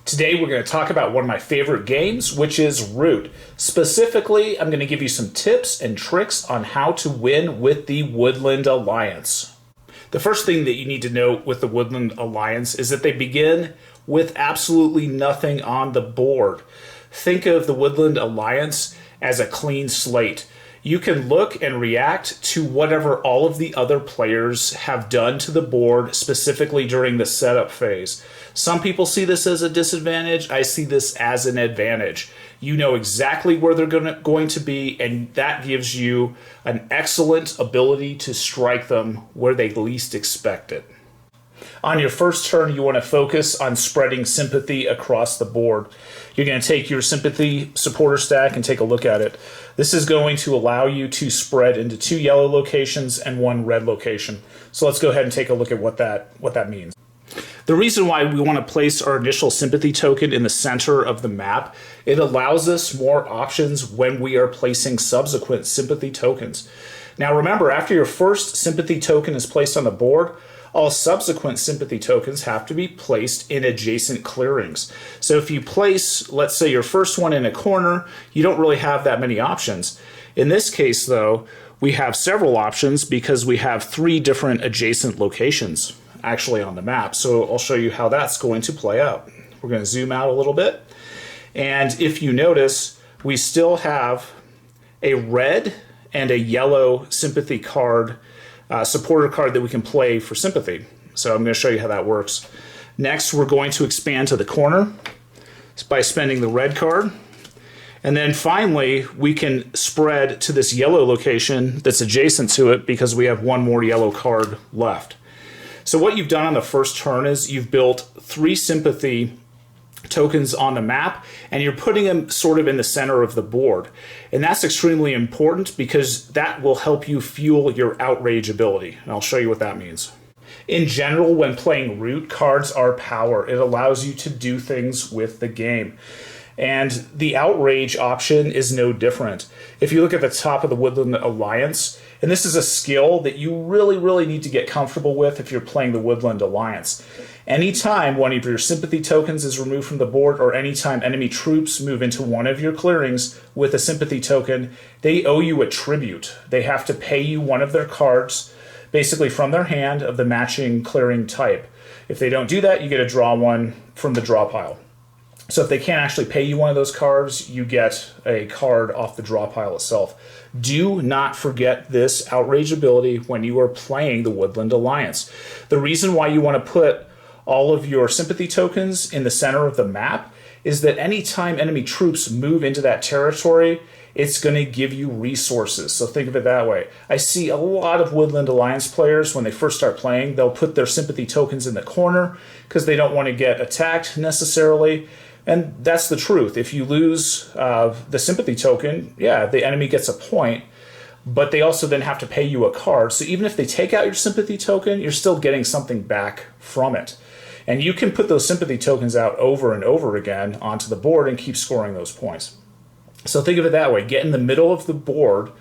Today we're going to talk about one of my favorite games, which is Root. Specifically, I'm going to give you some tips and tricks on how to win with the Woodland Alliance. The first thing that you need to know with the Woodland Alliance is that they begin with absolutely nothing on the board. Think of the Woodland Alliance as a clean slate. You can look and react to whatever all of the other players have done to the board, specifically during the setup phase. Some people see this as a disadvantage. I see this as an advantage. You know exactly where they're going to be, and that gives you an excellent ability to strike them where they least expect it. On your first turn, you want to focus on spreading sympathy across the board. You're going to take your sympathy supporter stack and take a look at it. This is going to allow you to spread into 2 yellow locations and 1 red location. So let's go ahead and take a look at what that means. The reason why we want to place our initial sympathy token in the center of the map, it allows us more options when we are placing subsequent sympathy tokens. Now remember, after your first sympathy token is placed on the board, all subsequent sympathy tokens have to be placed in adjacent clearings. So if you place, let's say, your first one in a corner, you don't really have that many options. In this case, though, we have several options because we have 3 different adjacent locations actually on the map. So I'll show you how that's going to play out. We're going to zoom out a little bit. And if you notice, we still have a red and a yellow sympathy card, supporter card that we can play for sympathy. So I'm going to show you how that works. Next, we're going to expand to the corner by spending the red card. And then finally, we can spread to this yellow location that's adjacent to it because we have 1 more yellow card left. So what you've done on the first turn is you've built 3 sympathy tokens on the map, and you're putting them sort of in the center of the board. And that's extremely important because that will help you fuel your outrage ability. And I'll show you what that means. In general, when playing Root, cards are power. It allows you to do things with the game. And the outrage option is no different. If you look at the top of the Woodland Alliance, and this is a skill that you really need to get comfortable with if you're playing the Woodland Alliance. Anytime one of your sympathy tokens is removed from the board, or anytime enemy troops move into one of your clearings with a sympathy token, they owe you a tribute. They have to pay you one of their cards, basically from their hand of the matching clearing type. If they don't do that, you get to draw one from the draw pile. So if they can't actually pay you one of those cards, you get a card off the draw pile itself. Do not forget this outrage ability when you are playing the Woodland Alliance. The reason why you want to put all of your sympathy tokens in the center of the map is that anytime enemy troops move into that territory, it's going to give you resources. So think of it that way. I see a lot of Woodland Alliance players, when they first start playing, they'll put their sympathy tokens in the corner because they don't want to get attacked necessarily. And that's the truth. If you lose the sympathy token, yeah, the enemy gets a point, but they also then have to pay you a card. So even if they take out your sympathy token, you're still getting something back from it. And you can put those sympathy tokens out over and over again onto the board and keep scoring those points. So think of it that way. Get in the middle of the board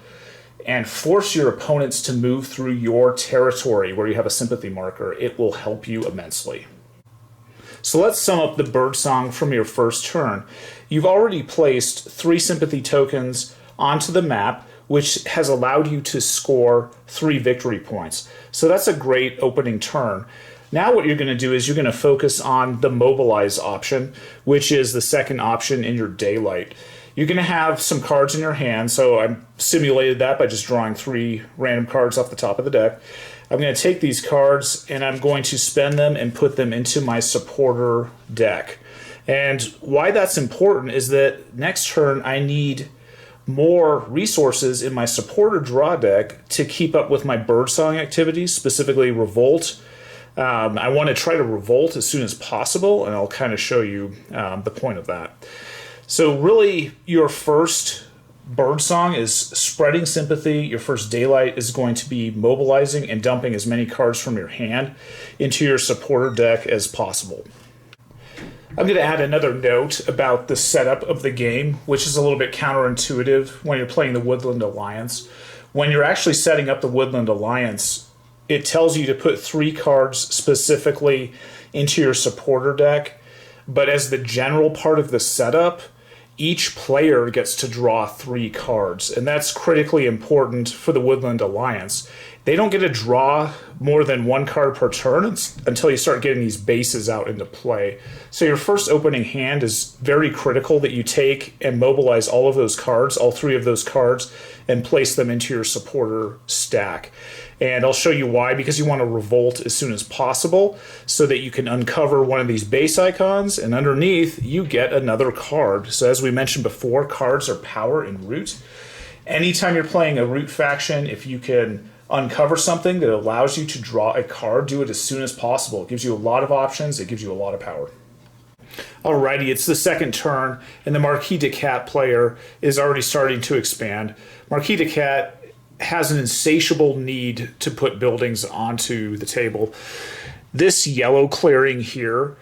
and force your opponents to move through your territory where you have a sympathy marker. It will help you immensely. So let's sum up the birdsong from your first turn. You've already placed 3 sympathy tokens onto the map, which has allowed you to score 3 victory points. So that's a great opening turn. Now what you're going to do is you're going to focus on the mobilize option, which is the second option in your daylight. You're going to have some cards in your hand, so I simulated that by just drawing 3 random cards off the top of the deck. I'm going to take these cards and I'm going to spend them and put them into my supporter deck. And why that's important is that next turn I need more resources in my supporter draw deck to keep up with my birdsong activities, specifically revolt. I want to try to revolt as soon as possible, and I'll kind of show you the point of that. So really, your first birdsong is spreading sympathy. Your first daylight is going to be mobilizing and dumping as many cards from your hand into your supporter deck as possible. I'm going to add another note about the setup of the game, which is a little bit counterintuitive when you're playing the Woodland Alliance. When you're actually setting up the Woodland Alliance, it tells you to put 3 cards specifically into your supporter deck. but as the general part of the setup, each player gets to draw 3 cards, and that's critically important for the Woodland Alliance. They don't get to draw more than 1 card per turn until you start getting these bases out into play. So your first opening hand is very critical that you take and mobilize all of those cards, all 3 of those cards, and place them into your supporter stack. And I'll show you why, because you want to revolt as soon as possible so that you can uncover one of these base icons, and underneath you get another card. So as we mentioned before, cards are power in Root. Anytime you're playing a Root faction, if you can uncover something that allows you to draw a card, do it as soon as possible. It gives you a lot of options, it gives you a lot of power. Alrighty, it's the second turn, and the Marquis de Cat player is already starting to expand. Marquis de Cat has an insatiable need to put buildings onto the table. This yellow clearing here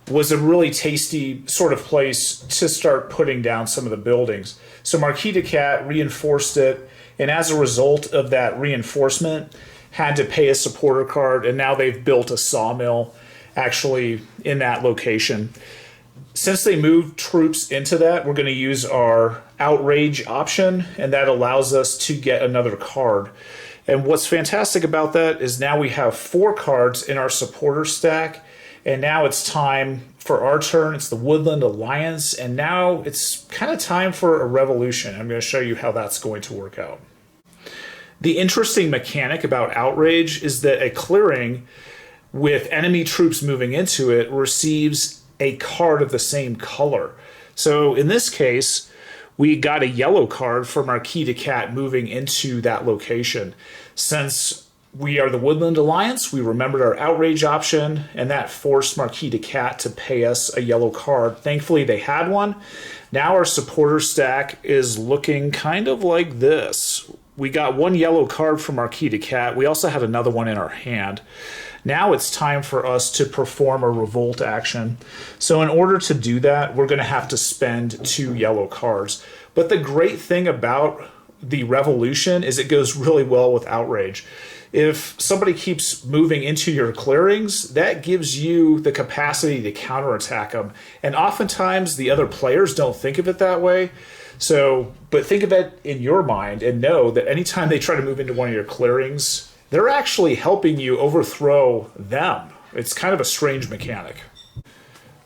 was a really tasty sort of place to start putting down some of the buildings. So Marquis de Cat reinforced it, and as a result of that reinforcement, had to pay a supporter card, and now they've built a sawmill actually in that location. Since they moved troops into that, we're going to use our outrage option, and that allows us to get another card. And what's fantastic about that is now we have 4 cards in our supporter stack, and now it's time for our turn. It's the Woodland Alliance, and now it's kind of time for a revolution. I'm going to show you how that's going to work out. The interesting mechanic about outrage is that a clearing with enemy troops moving into it receives a card of the same color. So in this case, we got a yellow card for Marquis de Cat moving into that location. Since we are the Woodland Alliance, we remembered our outrage option, and that forced Marquis de Cat to pay us a yellow card. Thankfully, they had one. Now our supporter stack is looking kind of like this. We got 1 yellow card from Marquis de Cat. We also had another one in our hand. Now it's time for us to perform a revolt action. So in order to do that, we're going to have to spend 2 yellow cards. But the great thing about the revolution is it goes really well with outrage. If somebody keeps moving into your clearings, that gives you the capacity to counterattack them. And oftentimes the other players don't think of it that way. But think of it in your mind and know that anytime they try to move into one of your clearings, they're actually helping you overthrow them. It's kind of a strange mechanic.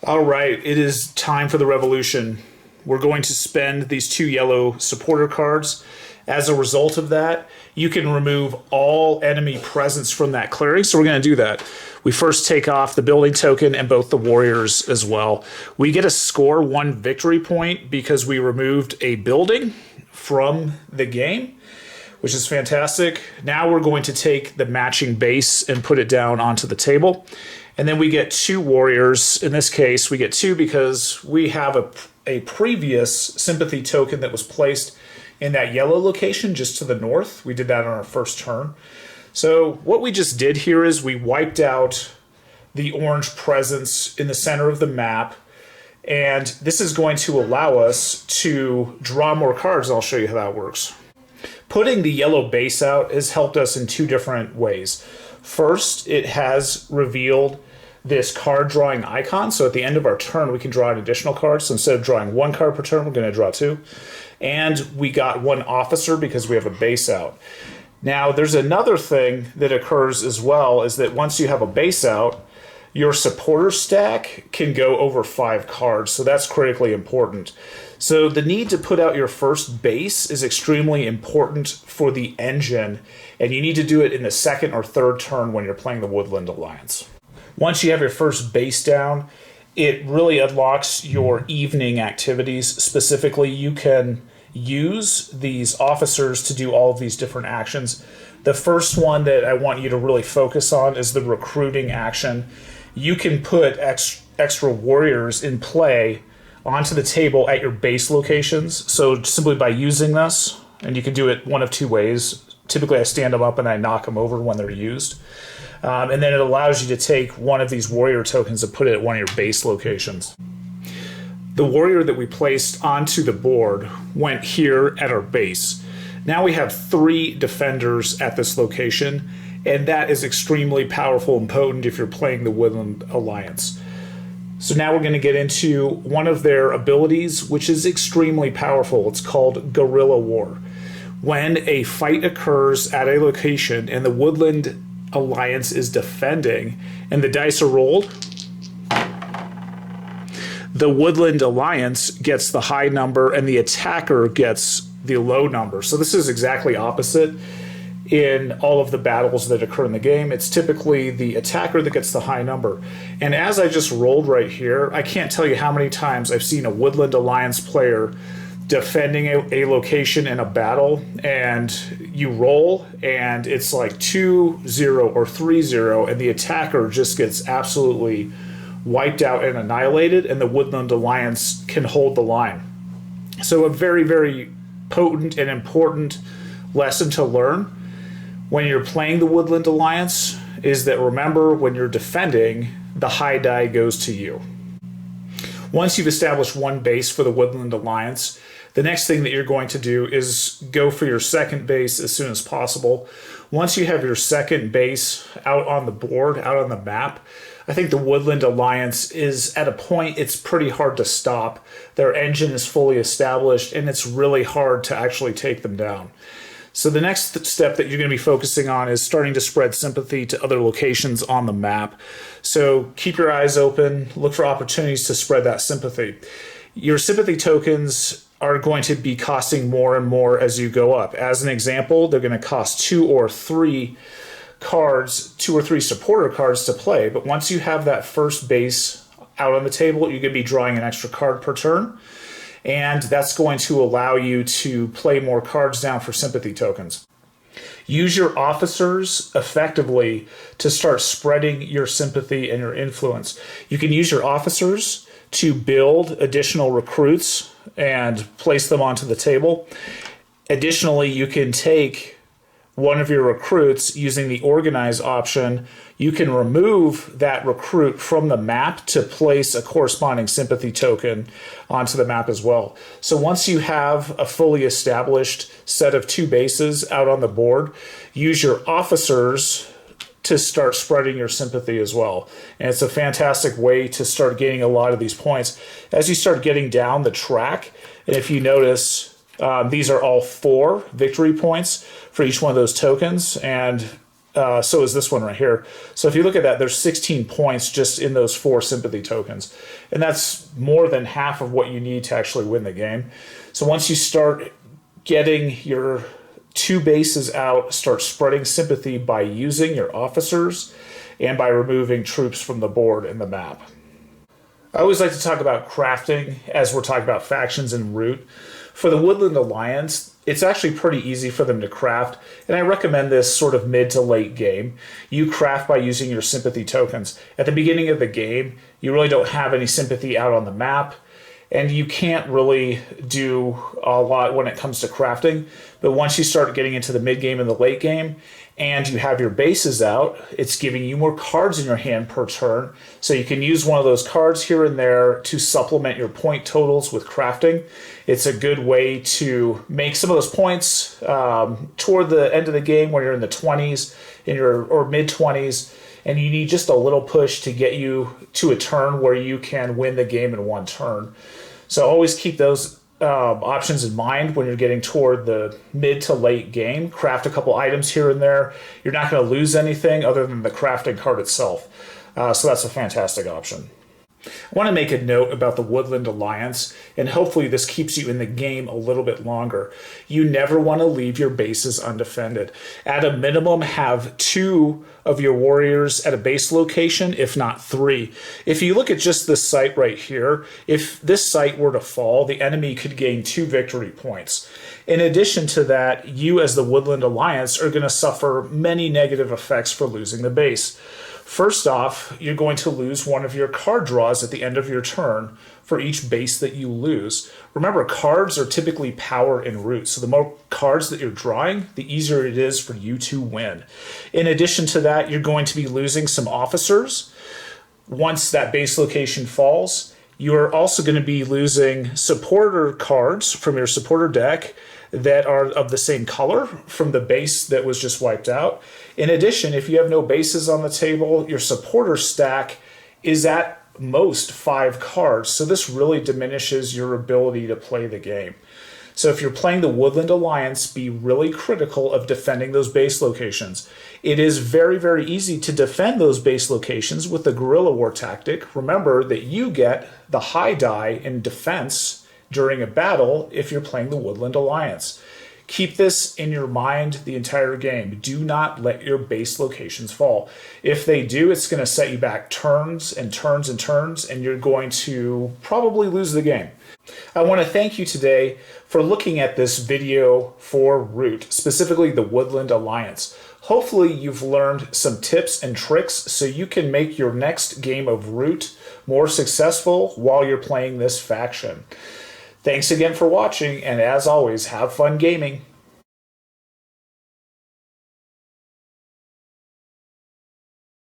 All right, it is time for the revolution. We're going to spend these 2 yellow supporter cards. As a result of that, you can remove all enemy presence from that clearing. So we're going to do that. We first take off the building token and both the warriors as well. We get to score 1 victory point because we removed a building from the game, which is fantastic. Now we're going to take the matching base and put it down onto the table. And then we get 2 warriors. In this case, we get 2 because we have a previous sympathy token that was placed in that yellow location just to the north. We did that on our first turn. So what we just did here is we wiped out the orange presence in the center of the map. And this is going to allow us to draw more cards. I'll show you how that works. Putting the yellow base out has helped us in 2 different ways. First, it has revealed this card drawing icon. So at the end of our turn, we can draw an additional card. So instead of drawing 1 card per turn, we're going to draw 2. And we got 1 officer because we have a base out. Now, there's another thing that occurs as well, is that once you have a base out, your supporter stack can go over 5 cards. So that's critically important. So the need to put out your first base is extremely important for the engine, and you need to do it in the second or third turn when you're playing the Woodland Alliance. Once you have your first base down, it really unlocks your evening activities. Specifically, you can use these officers to do all of these different actions. The first one that I want you to really focus on is the recruiting action. You can put extra warriors in play onto the table at your base locations. So simply by using this, and you can do it one of 2 ways. Typically I stand them up and I knock them over when they're used. And then it allows you to take one of these warrior tokens and put it at one of your base locations. The warrior that we placed onto the board went here at our base. Now we have 3 defenders at this location, and that is extremely powerful and potent if you're playing the Woodland Alliance. So now we're going to get into one of their abilities, which is extremely powerful. It's called Guerrilla War. When a fight occurs at a location and the Woodland Alliance is defending and the dice are rolled, the Woodland Alliance gets the high number and the attacker gets the low number. So this is exactly opposite in all of the battles that occur in the game. It's typically the attacker that gets the high number. And as I just rolled right here, I can't tell you how many times I've seen a Woodland Alliance player defending a location in a battle, and you roll and it's like 2-0 or 3-0, and the attacker just gets absolutely wiped out and annihilated, and the Woodland Alliance can hold the line. So a very, very potent and important lesson to learn when you're playing the Woodland Alliance is that, remember, when you're defending, the high die goes to you. Once you've established one base for the Woodland Alliance, the next thing that you're going to do is go for your second base as soon as possible. Once you have your second base out on the board, out on the map, I think the Woodland Alliance is at a point it's pretty hard to stop. Their engine is fully established, and it's really hard to actually take them down. So the next step that you're going to be focusing on is starting to spread sympathy to other locations on the map. So keep your eyes open, look for opportunities to spread that sympathy. Your sympathy tokens are going to be costing more and more as you go up. As an example, they're going to cost 2 or 3 cards, 2 or 3 supporter cards to play. But once you have that first base out on the table, you're going to be drawing an extra card per turn. And that's going to allow you to play more cards down for sympathy tokens. Use your officers effectively to start spreading your sympathy and your influence. You can use your officers to build additional recruits and place them onto the table. Additionally, you can take one of your recruits using the organize option. You can remove that recruit from the map to place a corresponding sympathy token onto the map as well. So once you have a fully established set of 2 bases out on the board, use your officers to start spreading your sympathy as well. And it's a fantastic way to start gaining a lot of these points. As you start getting down the track, and if you notice, these are all 4 victory points for each one of those tokens, and so is this one right here. So if you look at that, there's 16 points just in those 4 sympathy tokens. And that's more than half of what you need to actually win the game. So once you start getting your 2 bases out, start spreading sympathy by using your officers and by removing troops from the board and the map. I always like to talk about crafting as we're talking about factions and root. For the Woodland Alliance, it's actually pretty easy for them to craft, and I recommend this sort of mid to late game. You craft by using your sympathy tokens. At the beginning of the game, you really don't have any sympathy out on the map, and you can't really do a lot when it comes to crafting. But once you start getting into the mid game and the late game, and you have your bases out, it's giving you more cards in your hand per turn. So you can use one of those cards here and there to supplement your point totals with crafting. It's a good way to make some of those points toward the end of the game when you're in the 20s or mid 20s, and you need just a little push to get you to a turn where you can win the game in one turn. So always keep those options in mind when you're getting toward the mid to late game. Craft a couple items here and there. You're not going to lose anything other than the crafting card itself. So that's a fantastic option. I want to make a note about the Woodland Alliance, and hopefully this keeps you in the game a little bit longer. You never want to leave your bases undefended. At a minimum, have 2 of your warriors at a base location, if not 3. If you look at just this site right here, if this site were to fall, the enemy could gain 2 victory points. In addition to that, you as the Woodland Alliance are going to suffer many negative effects for losing the base. First off, you're going to lose one of your card draws at the end of your turn for each base that you lose. Remember, cards are typically power in root, so the more cards that you're drawing, the easier it is for you to win. In addition to that, you're going to be losing some officers. Once that base location falls, you are also going to be losing supporter cards from your supporter deck that are of the same color from the base that was just wiped out. In addition, if you have no bases on the table, your supporter stack is at most 5 cards, so this really diminishes your ability to play the game. So if you're playing the Woodland Alliance, be really critical of defending those base locations. It is very, very easy to defend those base locations with the guerrilla war tactic. Remember that you get the high die in defense during a battle if you're playing the Woodland Alliance. Keep this in your mind the entire game. Do not let your base locations fall. If they do, it's going to set you back turns and turns and turns, and you're going to probably lose the game. I want to thank you today for looking at this video for Root, specifically the Woodland Alliance. Hopefully you've learned some tips and tricks so you can make your next game of Root more successful while you're playing this faction. Thanks again for watching, and as always, have fun gaming.